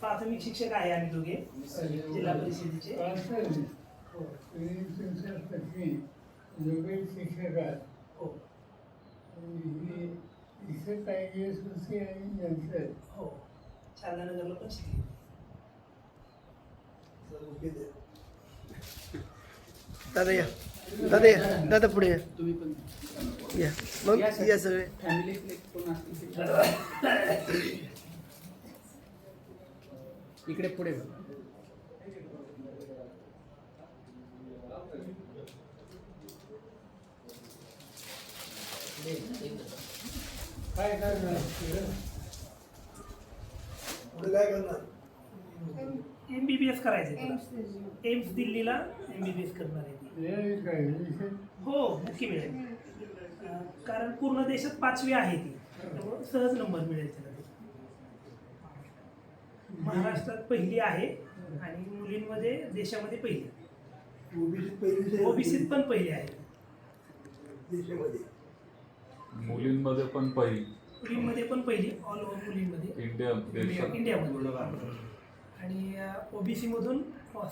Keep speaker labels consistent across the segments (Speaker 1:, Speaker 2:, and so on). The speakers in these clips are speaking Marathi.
Speaker 1: प्राथमिक शिक्षक आहे आम्ही दोघे जिल्हा परिषदेचे.
Speaker 2: हो. दोघे शिक्षक आहेत.
Speaker 1: हो
Speaker 2: इथे काही दिवस होती आणि नंतर
Speaker 1: हो शारदानगरला पण शिकले.
Speaker 3: दादा या, दादा या, दादा पुढे या,
Speaker 4: तुम्ही पण
Speaker 3: या मग या सगळे.
Speaker 4: फॅमिली कोण असतील इकडे पुढे बघा.
Speaker 2: काय करणार
Speaker 3: पुढे काय करणार?
Speaker 1: MBBS करायचं. एम्स दिल्लीला MBBS करणार आहे ती.
Speaker 2: काय
Speaker 1: हो नक्की मिळेल. कारण पूर्ण देशात 5वी आहे ती, त्यामुळे सहज नंबर मिळेल तिला. महाराष्ट्रात पहिली आहे आणि मुलींमध्ये देशामध्ये पहिली. ओबीसीत पण पहिली आहे
Speaker 3: देशामध्ये.
Speaker 5: मुलींमध्ये पण पहिली,
Speaker 1: मुलींमध्ये पण पहिली, ऑल ओव्हर मुलींमध्ये इंडियामध्ये. आणि ओबीसी मधून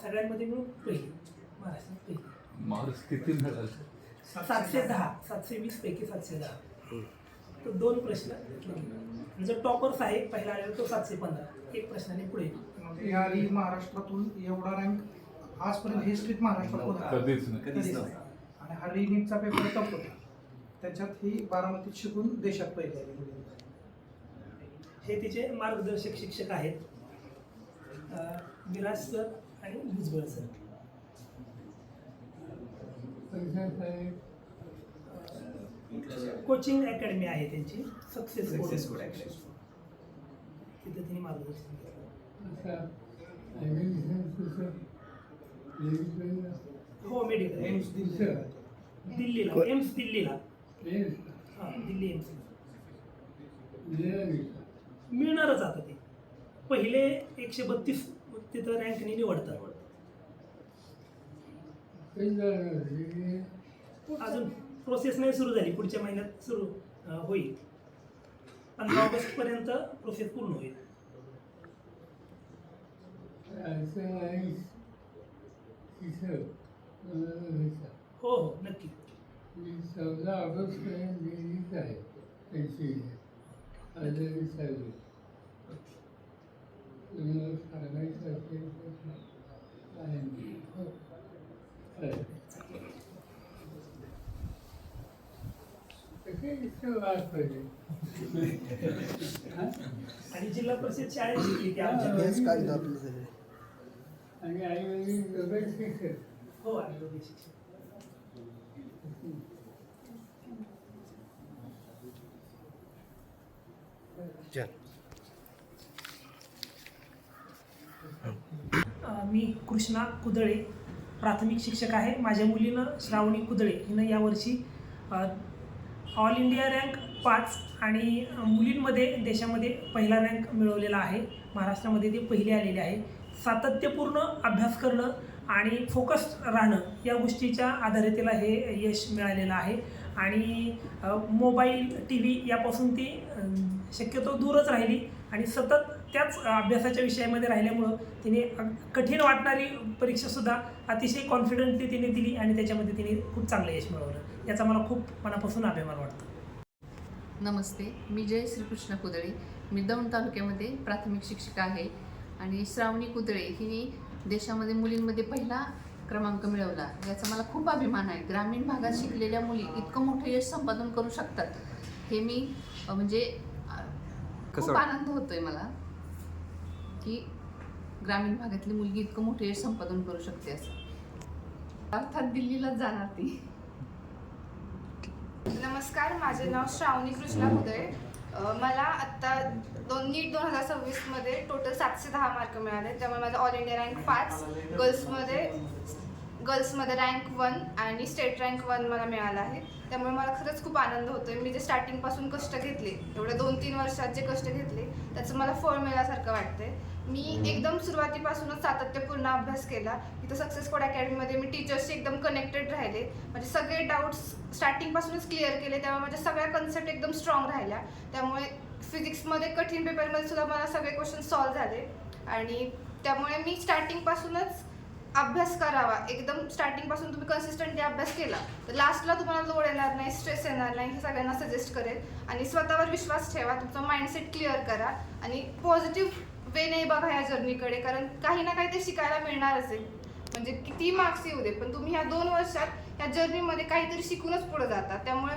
Speaker 1: सगळ्यांमध्ये मिळून पहिली, महाराष्ट्रात पहिली.
Speaker 5: मार्क्स किती मिळाले?
Speaker 1: 710, 720 पैकी 710. तो 2 प्रश्न जो टॉपर्स आहे पहिला आलेला तो 715, एक प्रश्नाने पुढे.
Speaker 6: याआधी महाराष्ट्रातून एवढा रँक आजपर्यंत हिस्ट्रीत महाराष्ट्रात होता
Speaker 5: कधीच नाही.
Speaker 6: कधीच नाही. आणि हा नीटचा पेपर टफ होता, त्याच्यात ही बारामतीत शिकून देशात पहिले आली मुली.
Speaker 1: हे तिचे मार्गदर्शक शिक्षक आहेत, विराज सर आणि भुजबळ सर. कोचिंग अकॅडमी आहे त्यांची, सक्सेस कोड. तिथे तिने मार्गदर्शन केलं. हो मेडिकल
Speaker 6: एम्स दिल्ली.
Speaker 1: दिल्लीला, एम्स दिल्लीला. हां दिल्ली एम्स मिळणारच आता ते. पहिले 132 तिथं रँकने निवडतात. अजून प्रोसेस नाही सुरू झाली, पुढच्या महिन्यात सुरू होईल. 15 ऑगस्टपर्यंत प्रोसेस पूर्ण होईल. हो हो नक्की.
Speaker 2: 14 ऑगस्टपर्यंत दिल्लीच आहे त्यांची आजारी चालू. तुम्हाला सांगायचं असेल तर
Speaker 1: आणि जिल्हा परिषद शाळेत शिकली की आमच्या.
Speaker 3: हेच काढलं आपले सगळे.
Speaker 2: आणि आई वडील दोघे शिक्षक.
Speaker 1: हो आणि दोघे शिक्षक.
Speaker 3: चल.
Speaker 1: मी कृष्णा कुदळे प्राथमिक शिक्षक आहे. माझ्या मुलीनं श्रावणी कुदळे हिनं यावर्षी ऑल इंडिया रँक 5 आणि मुलींमध्ये देशामध्ये पहिला रँक मिळवलेला आहे. महाराष्ट्रामध्ये ते पहिले आलेले आहे. सातत्यपूर्ण अभ्यास करणं आणि फोकस्ड राहणं या गोष्टीच्या आधारे तिला हे यश मिळालेलं आहे. आणि मोबाईल TV यापासून ती शक्यतो दूरच राहिली आणि सतत त्याच अभ्यासाच्या विषयामध्ये राहिल्यामुळं तिने कठीण वाटणारी परीक्षासुद्धा अतिशय कॉन्फिडंटली तिने दिली आणि त्याच्यामध्ये तिने खूप चांगलं यश मिळवलं. याचा मला खूप मनापासून अभिमान वाटतो.
Speaker 7: नमस्ते, मी जय श्रीकृष्ण कुदळे. मी दौंड तालुक्यामध्ये प्राथमिक शिक्षिका आहे. आणि श्रावणी कुदळे हिने देशामध्ये मुलींमध्ये पहिला क्रमांक मिळवला, याचा मला खूप अभिमान आहे. ग्रामीण भागात शिकलेल्या मुली इतकं मोठं यश संपादन करू शकतात हे मी म्हणजे खूप आनंद होतोय मला की ग्रामीण भागातली मुलगी इतकं मोठं यश संपादन करू शकते. असं अर्थात दिल्लीलाच जाणार ती.
Speaker 8: नमस्कार, माझे नाव श्रावणी कृष्णा कुदळे. मला आत्ता नीट 2026मध्ये टोटल 710 मार्क मिळाले. त्यामुळे माझा ऑल इंडिया रँक 5, गर्ल्समध्ये रँक 1 आणि स्टेट रँक 1 मला मिळाला आहे. त्यामुळे मला खरंच खूप आनंद होतो आहे. मी जे स्टार्टिंगपासून कष्ट घेतले, एवढ्या 2-3 वर्षात जे कष्ट घेतले त्याचं मला फळ मिळाल्यासारखं वाटतंय. मी एकदम सुरुवातीपासूनच सातत्यपूर्ण अभ्यास केला. इथं सक्सेस कोड अकॅडमीमध्ये मी टीचर्सशी एकदम कनेक्टेड राहिले. माझे सगळे डाऊट्स स्टार्टिंगपासूनच क्लिअर केले. त्यामुळे माझ्या सगळ्या कन्सेप्ट एकदम स्ट्रॉंग राहिल्या. त्यामुळे फिजिक्समध्ये कठीण पेपरमध्ये सुद्धा मला सगळे क्वेश्चन सॉल्व्ह झाले आणि त्यामुळे मी स्टार्टिंगपासूनच अभ्यास करावा. एकदम स्टार्टिंगपासून तुम्ही कन्सिस्टंटली अभ्यास केला तर लास्टला तुम्हाला लोड येणार नाही, स्ट्रेस येणार नाही, हे सगळ्यांना सजेस्ट करेल. आणि स्वतःवर विश्वास ठेवा, तुमचा माइंडसेट क्लिअर करा आणि पॉझिटिव्ह वेने बघा या जर्नीकडे, कारण काही ना काही ते शिकायला मिळणारच आहे. म्हणजे किती मार्क्स येऊ दे, पण तुम्ही ह्या 2 वर्षात या जर्नीमध्ये काहीतरी शिकूनच पुढे जाता. त्यामुळे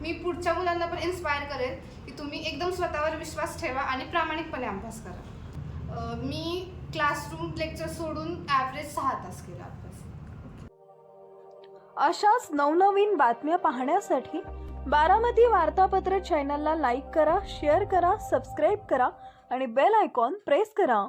Speaker 8: मी पुढच्या मुलांना पण इन्स्पायर करेल की तुम्ही एकदम स्वतःवर विश्वास ठेवा आणि प्रामाणिकपणे अभ्यास करा. मी क्लासरूम लेक्चर सोडून ॲव्हरेज 6 तास केला अभ्यास.
Speaker 9: अशाच नवनवीन बातम्या पाहण्यासाठी बारामती वार्तापत्र चॅनलला लाईक करा, शेअर करा, सबस्क्राईब करा आणि बेल आयकॉन प्रेस करा.